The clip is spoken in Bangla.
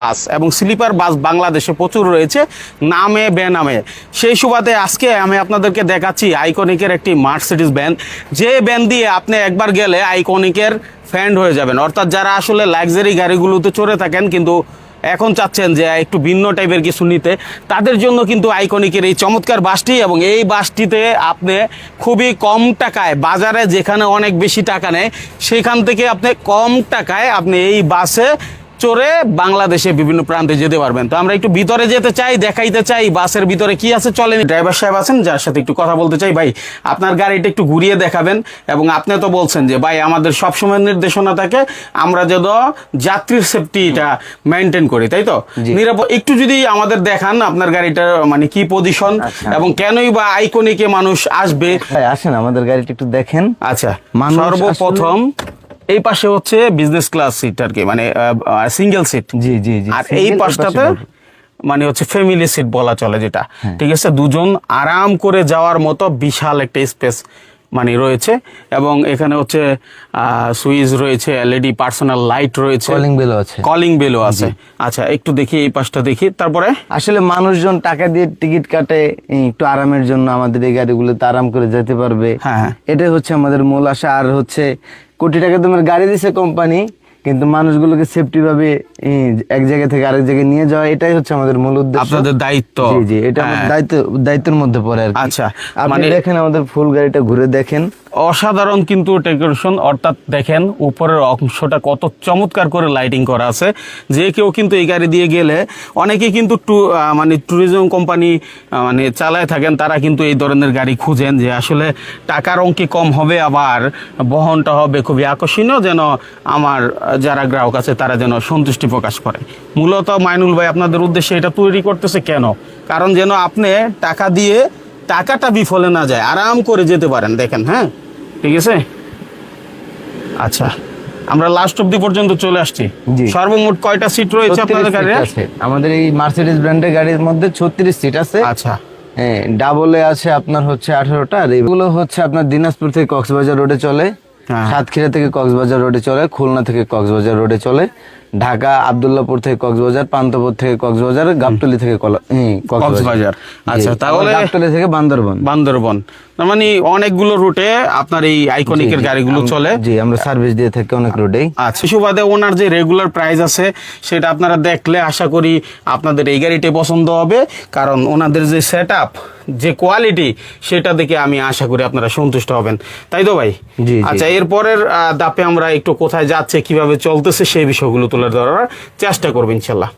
বাস এবং স্লিপার বাস বাংলাদেশে প্রচুর রয়েছে নামে বেনামে। সেই সুবাদে আজকে আমি আপনাদেরকে দেখাচ্ছি আইকনিকের একটি মার্সিডিজ ভ্যান, যে ভ্যান দিয়ে আপনি একবার গেলে আইকনিকের ফ্যান হয়ে যাবেন। অর্থাৎ যারা আসলে লাক্সারি গাড়িগুলোতে চড়ে থাকেন কিন্তু এখন চাচ্ছেন যে একটু ভিন্ন টাইপের কিছু নিতে, তাদের জন্য কিন্তু আইকনিকের এই চমৎকার বাসটি, এবং এই বাসটিতে আপনি খুবই কম টাকায়, বাজারে যেখানে অনেক বেশি টাকা নেয় সেখান থেকে আপনি কম টাকায় আপনি এই বাসে চড়ে বাংলাদেশে বিভিন্ন প্রান্তে যেতে পারবেন। তো আমরা একটু ভিতরে যেতে চাই, দেখাইতে চাই বাসের ভিতরে কি আছে। চলেন, ড্রাইভার সাহেব আছেন যার সাথে একটু কথা বলতে চাই। ভাই, আপনার গাড়িটা একটু ঘুরিয়ে দেখাবেন, এবং আপনি তো বলছেন যে ভাই আমাদের সবসময় নির্দেশনা থাকে আমরা যেন যাত্রীর সেফটিটা মেনটেন করি, তাই তো? নিরাপদ একটু যদি আমাদের দেখান আপনার গাড়িটার মানে কি পজিশন এবং কেনই বা আইকনিকে মানুষ আসবে। আসেন আমাদের গাড়িটা একটু দেখেন। আচ্ছা, সর্বপ্রথম এই পাশে হচ্ছে বিজনেস ক্লাস সিট আর কি, মানে সিঙ্গেল সিট। জি জি জি। আর এই পাশটাতে মানে হচ্ছে ফ্যামিলি সিট বলা চলে, যেটা ঠিক আছে, দুজন আরাম করে যাওয়ার মতো বিশাল একটা স্পেস মানে রয়েছে। এবং এখানে হচ্ছে সুইচ রয়েছে, এলইডি পার্সোনাল লাইট রয়েছে, কলিং বেলও আছে। আচ্ছা, একটু দেখি এই পাশটা দেখি। তারপরে আসলে মানুষজন টাকা দিয়ে টিকিট কাটে একটু আরামের জন্য, আমাদের এই গাড়িগুলোতে আরাম করে যেতে পারবে। হ্যাঁ, এটাই হচ্ছে আমাদের মূল আশা। আর হচ্ছে কোটি টাকা তোমার গাড়ি দিছে কোম্পানি, কিন্তু মানুষগুলোকে সেফটি ভাবে এক জায়গা থেকে আরেক জায়গায় নিয়ে যাওয়া, এটাই হচ্ছে আমাদের মূল উদ্দেশ্য, আপনাদের দায়িত্ব। জি জি, এটা আমাদের দায়িত্বের মধ্যে পড়ে আর কি। আচ্ছা, আপনি দেখেন আমাদের ফুল গাড়িটা ঘুরে দেখেন, অসাধারণ কিন্তু ডেকোরেশন। অর্থাৎ দেখেন উপরের অংশটা কত চমৎকার করে লাইটিং করা আছে। যে কেউ কিন্তু এই গাড়ি দিয়ে গেলে, অনেকে কিন্তু মানে ট্যুরিজম কোম্পানি মানে চালায় থাকেন, তারা কিন্তু এই ধরনের গাড়ি খুঁজেন যে আসলে টাকার অঙ্কে কম হবে, আবার বহনটা হবে খুবই আকর্ষণীয়, যেন আমার যারা গ্রাহক আছে তারা যেন সন্তুষ্টি প্রকাশ করে। মূলত মাইনুল ভাই আপনাদের উদ্দেশ্যে এটা তৈরি করতেছে কেন? কারণ যেন আপনি টাকা দিয়ে টাকাটা বিফলে না যায়, আরাম করে যেতে পারেন। দেখেন, হ্যাঁ ঠিক আছে। আচ্ছা, আমরা লাস্ট অবধি পর্যন্ত চলে আসছি। সর্বমোট কয়টা সিট রয়েছে আপনাদের গাড়িতে? আমাদের এই মার্সিডিজ ব্র্যান্ডের গাড়ির মধ্যে 36 সিট আছে। আচ্ছা, হ্যাঁ, ডাবলে আছে আপনার হচ্ছে 18টা। আর এগুলো হচ্ছে আপনার দিনাজপুর থেকে কক্সবাজার রোডে চলে, সাতক্ষীরা থেকে কক্সবাজার রোডে চলে, খুলনা থেকে কক্সবাজার রোডে চলে, ঢাকা আব্দুল্লাহপুর থেকে কক্সবাজার, পান্থপথ থেকে কক্সবাজার, গাবতলী থেকে কক্সবাজার। আচ্ছা, তাহলে গাবতলী থেকে বান্দরবন, মানে অনেকগুলো রুটে আপনার এই আইকনিকের গাড়িগুলো চলে। জি, আমরা সার্ভিস দিয়ে থাকি অনেক রুটেই। আচ্ছা, সুবাদে ওনার যে রেগুলার প্রাইস আছে সেটা আপনারা দেখলে আশা করি আপনাদের এই গাড়িটাই পছন্দ হবে, কারণ ওনাদের যে সেট আপ, যে কোয়ালিটি, সেটা দেখে আমি আশা করি আপনারা সন্তুষ্ট হবেন, তাই তো ভাই? আচ্ছা, এরপরের ধাপে আমরা একটু কোথায় যাচ্ছে, কিভাবে চলতেছে সেই বিষয়গুলো তুলে ধরার চেষ্টা করবো ইনশাল্লাহ।